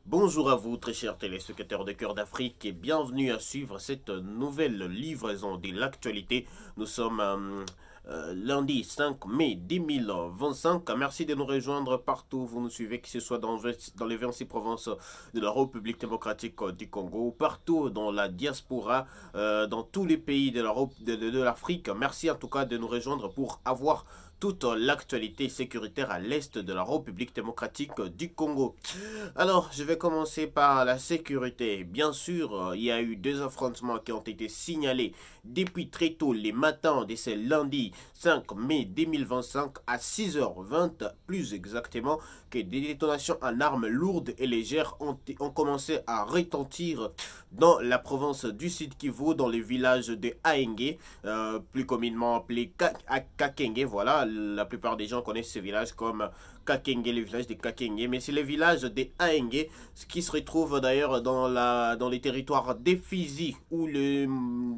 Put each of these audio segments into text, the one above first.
Bonjour à vous, très chers téléspectateurs de Cœur d'Afrique, et bienvenue à suivre cette nouvelle livraison de l'actualité. Nous sommes lundi 5 mai 2025. Merci de nous rejoindre partout où vous nous suivez, que ce soit dans les 26 provinces de la République démocratique du Congo, partout dans la diaspora, dans tous les pays de l'Afrique. Merci en tout cas de nous rejoindre pour avoir toute l'actualité sécuritaire à l'est de la République démocratique du Congo. Alors, je vais commencer par la sécurité. Bien sûr, il y a eu deux affrontements qui ont été signalés depuis très tôt les matins de ce lundi 5 mai 2025 à 6h20, plus exactement, que des détonations en armes lourdes et légères ont commencé à retentir dans la province du Sud Kivu, dans le village de Aenge, plus communément appelé Kakenge. Voilà, la plupart des gens connaissent ce village comme Kakenge, le village de Kakenge, mais c'est le village de Aenge, ce qui se retrouve d'ailleurs dans les territoires d'Efizi, où le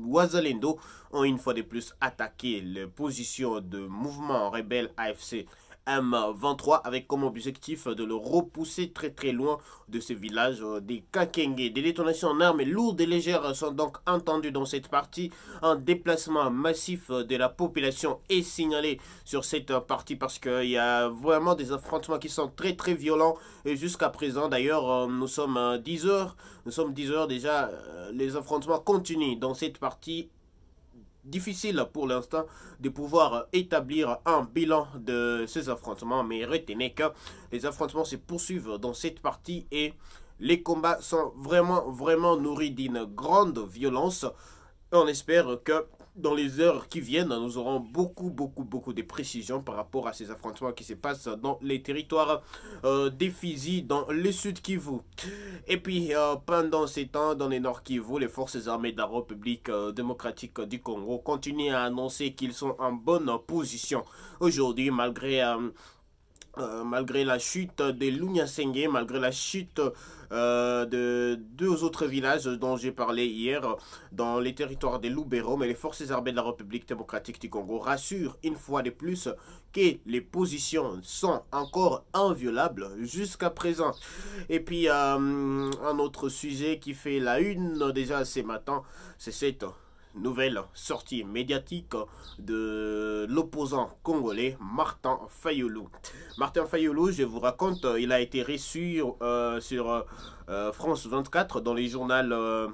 Wazalendo ont une fois de plus attaqué les positions de mouvement rebelle AFC M23 avec comme objectif de le repousser très très loin de ce village des Kakenge. Des détonations en armes lourdes et légères sont donc entendues dans cette partie. Un déplacement massif de la population est signalé sur cette partie parce qu'il y a vraiment des affrontements qui sont très très violents. Et jusqu'à présent d'ailleurs nous sommes 10 heures. Nous sommes 10 heures déjà. Les affrontements continuent dans cette partie. Difficile pour l'instant de pouvoir établir un bilan de ces affrontements, mais retenez que les affrontements se poursuivent dans cette partie et les combats sont vraiment nourris d'une grande violence. On espère que dans les heures qui viennent, nous aurons beaucoup de précisions par rapport à ces affrontements qui se passent dans les territoires d'Efizi, dans le sud Kivu. Et puis, pendant ces temps, dans les nord Kivu, les forces armées de la République démocratique du Congo continuent à annoncer qu'ils sont en bonne position. Aujourd'hui, malgré la chute de Lunyasenge, malgré la chute de deux autres villages dont j'ai parlé hier dans les territoires de Lubero, mais les forces armées de la République démocratique du Congo rassurent une fois de plus que les positions sont encore inviolables jusqu'à présent. Et puis un autre sujet qui fait la une déjà ce matin, c'est cette nouvelle sortie médiatique de l'opposant congolais Martin Fayulu. Martin Fayulu, je vous raconte, il a été reçu sur France 24 dans les journaux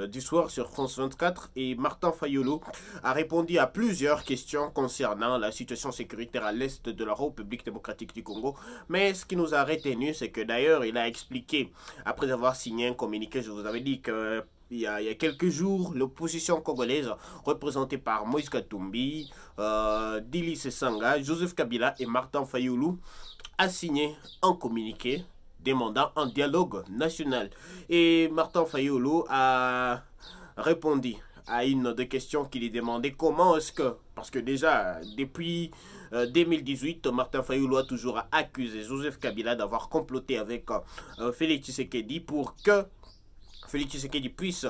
du soir sur France 24 et Martin Fayulu a répondu à plusieurs questions concernant la situation sécuritaire à l'est de la République démocratique du Congo. Mais ce qui nous a retenu, c'est que d'ailleurs il a expliqué, après avoir signé un communiqué, je vous avais dit que il y a quelques jours, l'opposition congolaise, représentée par Moïse Katumbi, Dili Sesanga, Joseph Kabila et Martin Fayulu, a signé un communiqué demandant un dialogue national. Et Martin Fayulu a répondu à une des questions qui lui demandait comment est-ce que, parce que déjà, depuis 2018, Martin Fayulu a toujours accusé Joseph Kabila d'avoir comploté avec Félix Tshisekedi pour que Félix Tshisekedi puisse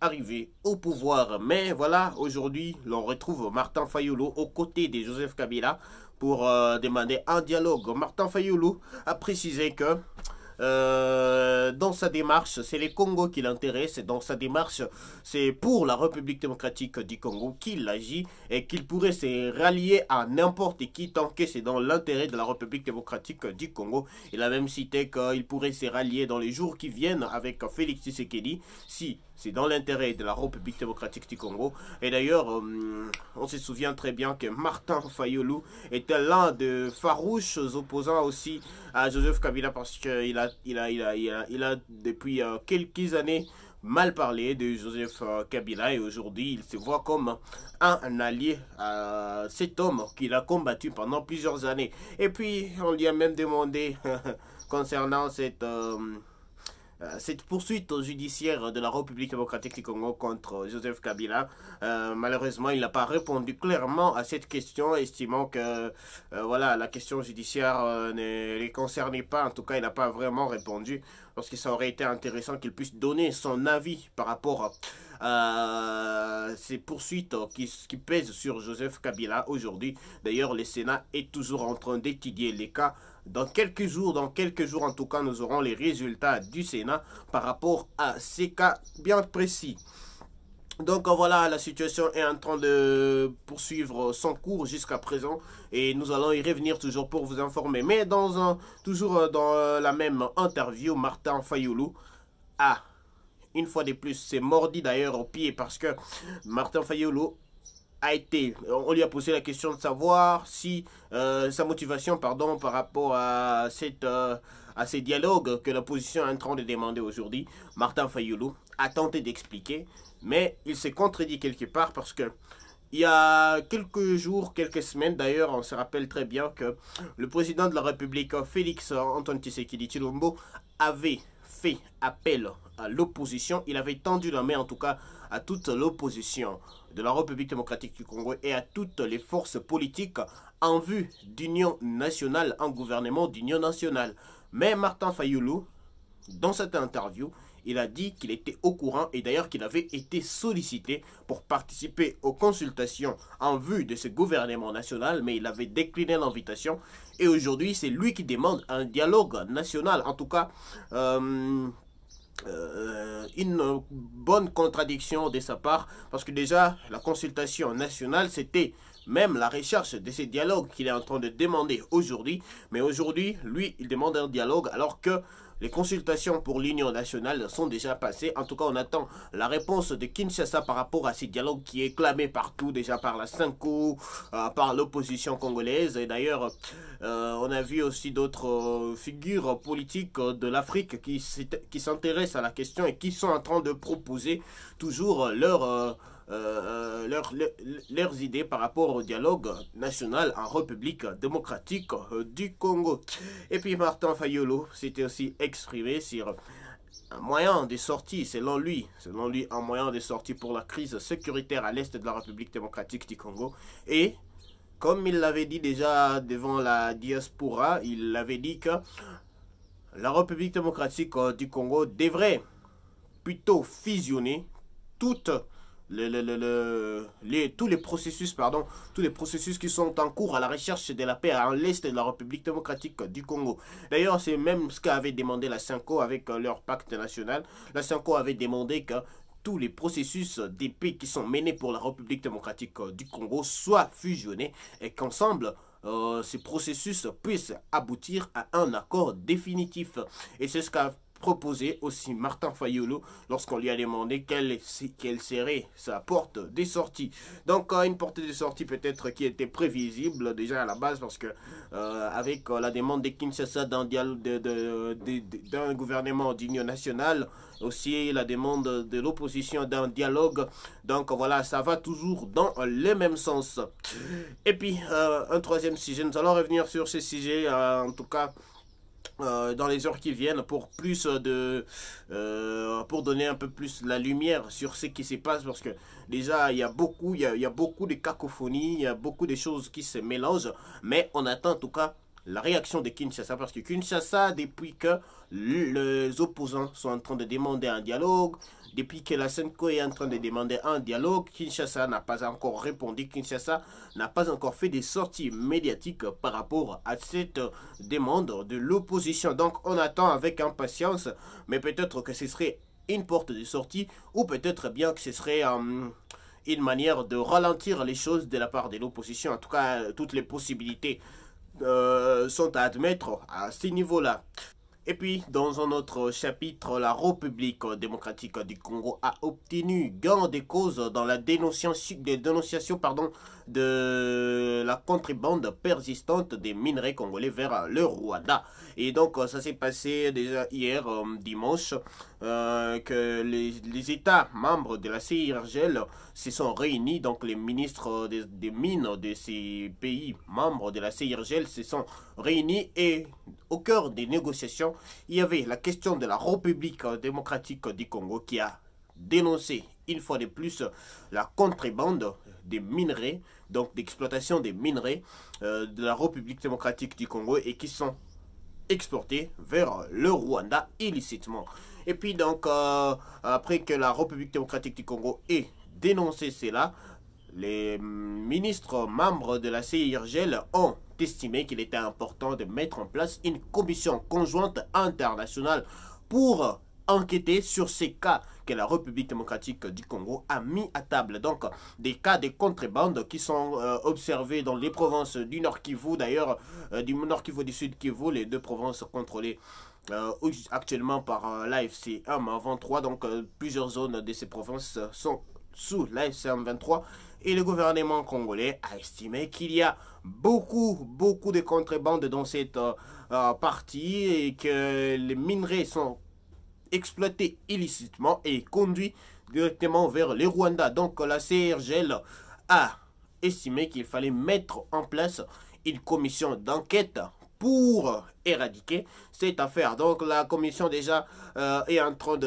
arriver au pouvoir. Mais voilà, aujourd'hui, l'on retrouve Martin Fayulu aux côtés de Joseph Kabila pour demander un dialogue. Martin Fayulu a précisé que dans sa démarche, c'est les Congo qui l'intéressent. Dans sa démarche, c'est pour la République démocratique du Congo qu'il agit et qu'il pourrait se rallier à n'importe qui tant que c'est dans l'intérêt de la République démocratique du Congo. Il a même cité qu'il pourrait se rallier dans les jours qui viennent avec Félix Tshisekedi si c'est dans l'intérêt de la République démocratique du Congo. Et d'ailleurs, on se souvient très bien que Martin Fayulu était l'un des farouches opposants aussi à Joseph Kabila parce qu'il a depuis quelques années mal parlé de Joseph Kabila et aujourd'hui il se voit comme un allié à cet homme qu'il a combattu pendant plusieurs années. Et puis on lui a même demandé concernant cette poursuite judiciaire de la République démocratique du Congo contre Joseph Kabila. Malheureusement, il n'a pas répondu clairement à cette question, estimant que voilà, la question judiciaire ne les concernait pas. En tout cas, il n'a pas vraiment répondu. parce que ça aurait été intéressant qu'il puisse donner son avis par rapport à ces poursuites qui pèsent sur Joseph Kabila aujourd'hui. D'ailleurs, le Sénat est toujours en train d'étudier les cas. Dans quelques jours en tout cas, nous aurons les résultats du Sénat par rapport à ces cas bien précis. Donc voilà, la situation est en train de poursuivre son cours jusqu'à présent et nous allons y revenir toujours pour vous informer. Mais toujours dans la même interview, Martin Fayulu a, une fois de plus, s'est mordi d'ailleurs au pied parce que Martin Fayulu on lui a posé la question de savoir si sa motivation par rapport à ces dialogues que l'opposition est en train de demander aujourd'hui. Martin Fayulu a tenté d'expliquer, mais il s'est contredit quelque part parce que il y a quelques jours, quelques semaines d'ailleurs, on se rappelle très bien que le président de la République, Félix Antoine Tshisekedi Tshilombo, avait fait appel à l'opposition. Il avait tendu la main en tout cas à toute l'opposition de la République démocratique du Congo et à toutes les forces politiques en vue d'union nationale, un gouvernement d'union nationale. Mais Martin Fayulu, dans cette interview, il a dit qu'il était au courant et d'ailleurs qu'il avait été sollicité pour participer aux consultations en vue de ce gouvernement national, mais il avait décliné l'invitation. Et aujourd'hui, c'est lui qui demande un dialogue national, en tout cas une bonne contradiction de sa part, parce que déjà, la consultation nationale, c'était même la recherche de ces dialogues qu'il est en train de demander aujourd'hui. Mais aujourd'hui, lui, il demande un dialogue alors que les consultations pour l'Union nationale sont déjà passées. En tout cas, on attend la réponse de Kinshasa par rapport à ces dialogues qui est clamé partout, déjà par la Cinco, par l'opposition congolaise. Et d'ailleurs, on a vu aussi d'autres figures politiques de l'Afrique qui s'intéressent à la question et qui sont en train de proposer toujours leurs idées par rapport au dialogue national en République démocratique du Congo. Et puis Martin Fayulu s'était aussi exprimé sur un moyen de sortie, selon lui un moyen de sortie pour la crise sécuritaire à l'est de la République démocratique du Congo. Et comme il l'avait dit déjà devant la diaspora, il avait dit que la République démocratique du Congo devrait plutôt fusionner tous les processus qui sont en cours à la recherche de la paix à l'est de la République démocratique du Congo. D'ailleurs, c'est même ce qu'avait demandé la Cinco avec leur pacte national. La Cinco avait demandé que tous les processus de paix qui sont menés pour la République démocratique du Congo soient fusionnés et qu'ensemble, ces processus puissent aboutir à un accord définitif. Et c'est ce qu'a proposé aussi Martin Fayulu lorsqu'on lui a demandé quelle serait sa porte de sortie. Donc une porte de sortie peut-être qui était prévisible déjà à la base parce que avec la demande de Kinshasa d'un gouvernement d'union nationale, aussi la demande de l'opposition d'un dialogue, donc voilà, ça va toujours dans le même sens. Et puis un troisième sujet, nous allons revenir sur ce sujet en tout cas dans les heures qui viennent pour donner un peu plus la lumière sur ce qui se passe parce que déjà il y a beaucoup de cacophonies, il y a beaucoup de choses qui se mélangent, mais on attend en tout cas la réaction de Kinshasa parce que Kinshasa, depuis que les opposants sont en train de demander un dialogue, depuis que la Senko est en train de demander un dialogue, Kinshasa n'a pas encore répondu. Kinshasa n'a pas encore fait des sorties médiatiques par rapport à cette demande de l'opposition. Donc on attend avec impatience, mais peut-être que ce serait une porte de sortie ou peut-être bien que ce serait une manière de ralentir les choses de la part de l'opposition. En tout cas, toutes les possibilités sont à admettre à ce niveau-là. Et puis, dans un autre chapitre, la République démocratique du Congo a obtenu gain de cause dans la dénonciation de la contrebande persistante des minerais congolais vers le Rwanda. Et donc, ça s'est passé déjà hier, dimanche, que les États membres de la CIRGL se sont réunis. Donc, les ministres des mines de ces pays membres de la CIRGL se sont réunis et au cœur des négociations, il y avait la question de la République démocratique du Congo qui a dénoncé une fois de plus la contrebande des minerais, donc d'exploitation des minerais de la République démocratique du Congo et qui sont exportés vers le Rwanda illicitement. Et puis donc, après que la République démocratique du Congo ait dénoncé cela, les ministres membres de la CIRGL ont estimé qu'il était important de mettre en place une commission conjointe internationale pour enquêter sur ces cas que la République démocratique du Congo a mis à table. Donc, des cas de contrebande qui sont observés dans les provinces du Nord Kivu, d'ailleurs, du Nord Kivu, du Sud Kivu, les deux provinces contrôlées actuellement par l'AFC M23. Donc, plusieurs zones de ces provinces sont sous l'AFC M23. Et le gouvernement congolais a estimé qu'il y a beaucoup de contrebande dans cette partie et que les minerais sont exploités illicitement et conduits directement vers le Rwanda. Donc la CIRGL a estimé qu'il fallait mettre en place une commission d'enquête pour éradiquer cette affaire. Donc la commission déjà est en train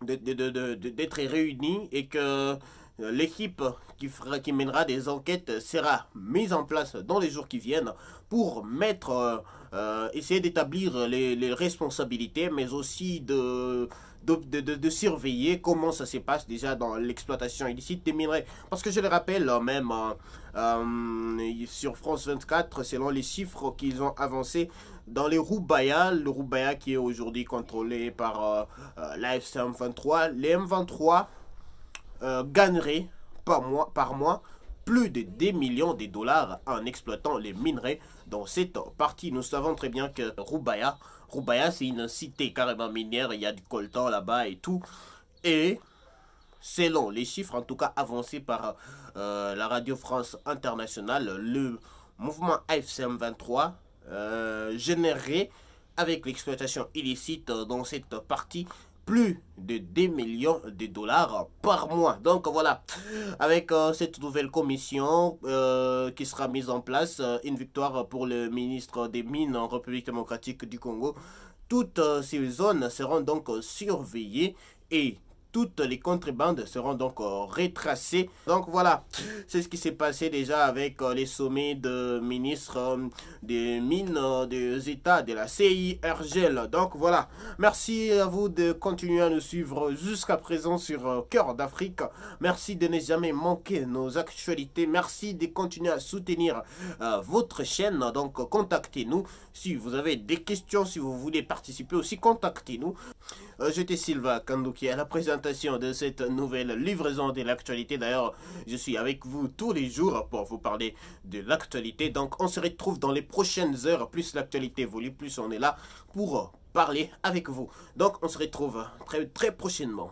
d'être réunie et que l'équipe qui mènera des enquêtes sera mise en place dans les jours qui viennent pour essayer d'établir les responsabilités, mais aussi de surveiller comment ça se passe déjà dans l'exploitation illicite des minerais. Parce que je le rappelle, même sur France 24, selon les chiffres qu'ils ont avancés, dans les Roubaya, le Roubaya qui est aujourd'hui contrôlé par l'AFC M23, les M23 gagnerait par mois plus de 10 millions de dollars en exploitant les minerais dans cette partie. Nous savons très bien que Roubaya c'est une cité carrément minière, il y a du coltan là-bas et tout. Et selon les chiffres en tout cas avancés par la Radio France Internationale, le mouvement AFC M23 générerait avec l'exploitation illicite dans cette partie plus de 10 millions de dollars par mois. Donc voilà, avec cette nouvelle commission qui sera mise en place, une victoire pour le ministre des Mines en République démocratique du Congo. Toutes ces zones seront donc surveillées et toutes les contrebandes seront donc retracées. Donc voilà, c'est ce qui s'est passé déjà avec les sommets de ministres des mines des États de la CIRGL. Donc voilà, merci à vous de continuer à nous suivre jusqu'à présent sur Cœur d'Afrique. Merci de ne jamais manquer nos actualités. Merci de continuer à soutenir votre chaîne. Donc contactez-nous si vous avez des questions, si vous voulez participer aussi, contactez-nous. J'étais Sylvain Kandouki à la présentation de cette nouvelle livraison de l'actualité. D'ailleurs, je suis avec vous tous les jours pour vous parler de l'actualité. Donc, on se retrouve dans les prochaines heures. Plus l'actualité évolue, plus on est là pour parler avec vous. Donc, on se retrouve très prochainement.